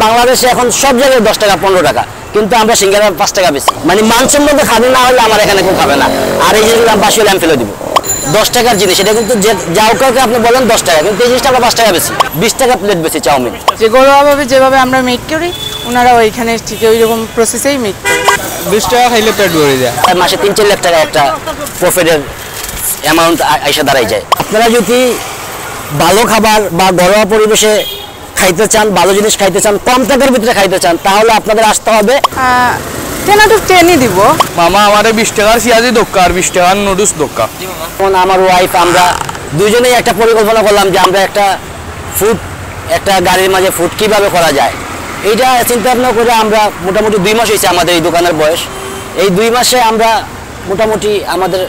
বাংলাদেশে এখন সব জায়গায় 10 টাকা 15 টাকা, কিন্তু আমরা সিঙ্গারা 5 টাকা বেশি। মানে মানসম্মত খাবে না হলে আমার এখানে কেউ খাবে না। আর এই জিনিসগুলো বাসি হলে আমি ফেলে দিব। 10 টাকার জিনিস এটা কিন্তু যাও কাউকে আপনি বলেন 10 টাকা, কিন্তু এই জিনিসটা আমরা 5 টাকা বেশি, 20 টাকা প্লেট বেশি চাউমিন। যে ঘরোয়াভাবে যেভাবে আমরা মেক করি ওনারা ওইখানে ঠিক ওইরকম প্রসেসেই মেক করে। 20 টাকা খাইলে পেট ভরে যায়। মাসে 3-4 লাখ টাকা একটা প্রফিটের অ্যামাউন্ট আইসা দাঁড়াই যায়। আপনারা যদি ভালো খাবার বা ঘরোয়া পরিবেশে খাইতে চান, ভালো জিনিস খাইতে চান, কম টাকার ভিতরে খাইতে চান, তাহলে আপনাদের আসতে হবে 10 out of 10 দিব। মামা আমারে 20 টাকার পেঁয়াজি দোক্কা আর 20 টাকার নুডলস দোক্কা। আমার ওয়াইফ আমরা দুজনেই একটা পরিকল্পনা করলাম যে আমরা একটা গাড়ির মাঝে ফুড কিভাবে করা যায়। এইটা চিন্তা ভাবনা করে আমরা মোটামুটি 2 মাস হয়েছে আমাদের এই দোকানের বয়স। এই 2 মাসে আমরা মোটামুটি আমাদের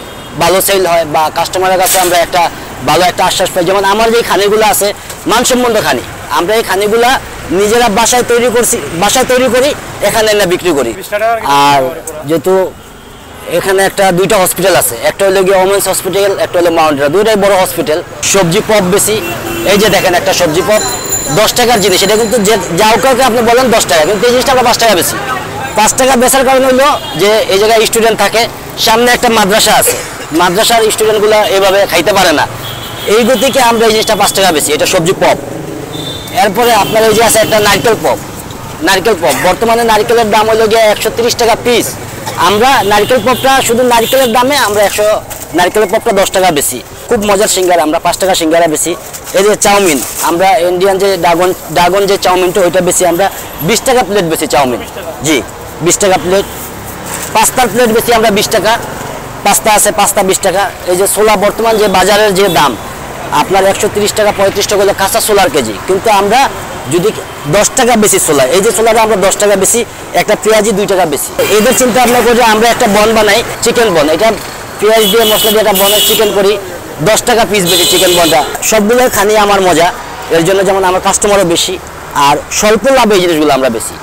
ভালো সেল হয় বা কাস্টমারের কাছে আমরা একটা ভালো একটা আশ্বাস পাই। যেমন আমার যে খানিগুলো আছে মানসম্মত খানি, আমরা এই খানিগুলা নিজেরা বাসায় তৈরি করি, এখানে এনে বিক্রি করি। আর যেহেতু এখানে দুইটা হসপিটাল আছে, একটা হলো গিয়ে ওমেন্স হসপিটাল, একটা হলো মাউন্টেন, দুইটাই বড় হসপিটাল। সবজি পপ বেশি, এই যে দেখেন একটা সবজি পপ 10 টাকার জিনিস, এটা কিন্তু যাও কাউকে আপনি বলেন 10 টাকা, কিন্তু এই জিনিসটা আমরা 5 টাকা বেশি। 5 টাকা বেচার কারণ হলো যে এই জায়গায় স্টুডেন্ট থাকে, সামনে একটা মাদ্রাসা আছে, মাদ্রাসার স্টুডেন্টগুলো এভাবে খাইতে পারে না, এই গতিকে আমরা এই জিনিসটা 5 টাকা বেশি। এটা সবজি পপ। এরপরে আপনার এই যে আছে একটা নারকেল পপ, বর্তমানে নারকেলের দাম হলো গিয়ে 130 টাকা পিস। আমরা নারকেল পপটা শুধু নারকেলের দামে আমরা নারকেলের পপটা 10 টাকা বেশি। খুব মজার সিঙ্গারা, আমরা 5 টাকা সিঙ্গারা বেশি। এই যে চাউমিন, আমরা ইন্ডিয়ান যে ড্রাগন যে চাউমিনটা ওইটা বেশি, আমরা 20 টাকা প্লেট বেশি চাউমিন। জি 20 টাকা প্লেট। পাস্তার প্লেট বেশি আমরা 20 টাকা, পাস্তা আছে পাস্তা 20 টাকা। এই যে ছোলা বর্তমান যে বাজারের যে দাম আপনার 130 টাকা 35 টাকা হলো কাঁচা ছোলার কেজি, কিন্তু আমরা যদি 10 টাকা বেশি ছোলা, এই যে ছোলাটা আমরা 10 টাকা বেশি, একটা পেঁয়াজি 2 টাকা বেশি। এদের চিন্তা ভাবনা করে আমরা একটা বন বানাই, চিকেন বন, এটা পেঁয়াজ দিয়ে মশলা দিয়ে একটা বনের চিকেন করি, 10 টাকা পিস বেশি চিকেন বনটা। সবগুলো খানি আমার মজা, এর জন্য যেমন আমার কাস্টমারও বেশি, আর স্বল্প লাভে এই জিনিসগুলো আমরা বেশি।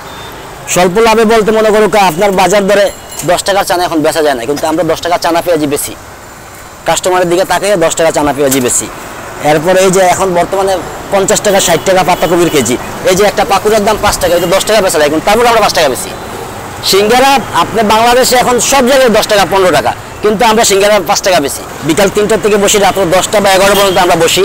স্বল্প লাভে বলতে মনে করো আপনার বাজার দরে 10 টাকার চানা এখন বেচা যায় না, কিন্তু আমরা 10 টাকা চানা পেঁয়াজি বেশি, কাস্টমারের দিকে তাকিয়ে 10 টাকা চানা পেঁয়াজি বেশি। এরপরে এই যে এখন বর্তমানে 50 টাকা 60 টাকা পাতাকপির কেজি, এই যে একটা পাকুড়ার দাম 5 টাকা, এটা 10 টাকা বেচা যায়, কিন্তু তারপরে আমরা 5 টাকা বেশি। সিঙ্গারা আপনি বাংলাদেশে এখন সব জায়গায় 10 টাকা 15 টাকা, কিন্তু আমরা সিঙ্গারা 5 টাকা বেশি। বিকাল 3টা থেকে বসি, রাত 10টা বা 11 পর্যন্ত আমরা বসি।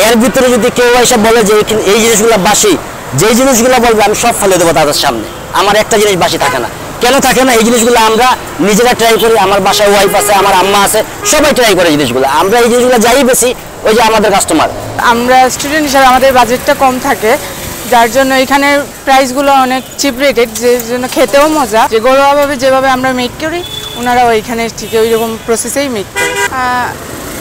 এর ভিতরে যদি কেউ এসে বলে যে এই জিনিসগুলো বাসি, যেই জিনিসগুলো বলবে আমি সব ফেলে দেবো তাদের সামনে। আমার একটা জিনিস বাসি থাকে না। কেন থাকে না? এই জিনিসগুলো আমরা নিজেরা ট্রাই করি, আমার বাসায় ওয়াইফ আছে, আমার আম্মা আছে, সবাই ট্রাই করে জিনিসগুলো। আমরা এই জিনিসগুলো যাই বেশি, ওই যে আমাদের কাস্টমার। আমরা স্টুডেন্ট হিসাবে আমাদের বাজেটটা কম থাকে, যার জন্য এখানে প্রাইসগুলো অনেক চিপ রেটেড, যে জন্য খেতেও মজা। যে ঘরোয়াভাবে যেভাবে আমরা মেক করি ওনারা ওইখানে ঠিক ওইরকম প্রসেসেই মেক করে।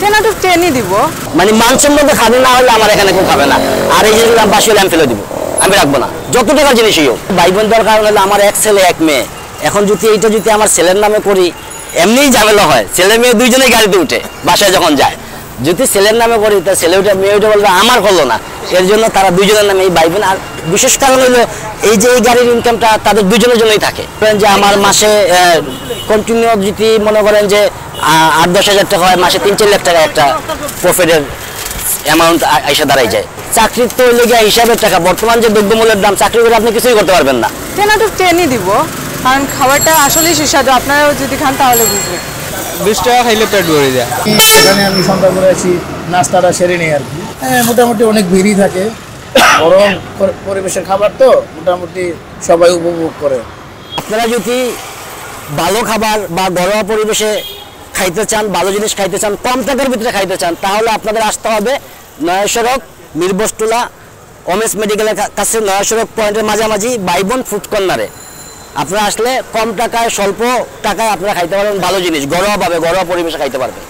10 out of 10 দিব। মানে মানসম্মত খাবে না হলে আমার এখানে কেউ খাবে না। আর এই জিনিসগুলো বাসি হলে আমি ফেলে দিব, আমি রাখবো না, যত টাকার জিনিসই হোক। ভাই বোন দেওয়ার কারণ হলো আমার এক ছেলে এক মেয়ে। এখন যদি এইটা আমার ছেলের নামে করি, এমনিই ঝামেলা হয়, ছেলে মেয়ে দুইজনেই গাড়িতে উঠে বাসায় যখন যায়। যদি ছেলের নামে করি তা ছেলে উঠে মেয়ে উঠে বলবে আমার হলো না, এর জন্য তারা দুইজনের নামে এই ভাই বোন। আর বিশেষ কারণ হলো এই যে এই গাড়ির ইনকামটা তাদের দুজনের জন্যই থাকে। যে আমার মাসে কন্টিনিউ যদি মনে করেন যে 8-10 হাজার টাকা হয়, মাসে 3-4 লাখ টাকা একটা প্রফিটের অ্যামাউন্ট আইসা দাঁড়াই যায়। চাকরির তো হইলে গিয়ে হিসাবের টাকা, বর্তমান যে দ্রব্যমূল্যের দাম, চাকরি করে আপনি কিছুই করতে পারবেন না। 10 out of 10 দিব, কারণ খাবারটা আসলেই সুস্বাদু, আপনারাও যদি খান তাহলে বুঝবেন। 20 টাকা খাইলে পেট ভরে যায়। এখানে আমি সন্ধ্যা করে আসি, নাস্তাটা সেরে নিই আর কি। মোটামুটি অনেক ভিড়ই থাকে, গরম পরিবেশের খাবার তো মোটামুটি সবাই উপভোগ করে। আপনারা যদি ভালো খাবার বা ঘরোয়া পরিবেশে খাইতে চান, ভালো জিনিস খাইতে চান, কম টাকার ভিতরে খাইতে চান, তাহলে আপনাদের আসতে হবে নয়া সড়ক, মিরবসটুলা, ওমেন্স মেডিকেলের কাছে, নয়া সড়ক পয়েন্টের মাঝামাঝি বাইবন ফুড কর্নারে। আপনারা আসলে কম টাকায়, স্বল্প টাকায় আপনারা খাইতে পারবেন ভালো জিনিস, ঘরোয়াভাবে, ঘরোয়া পরিবেশে খাইতে পারবেন।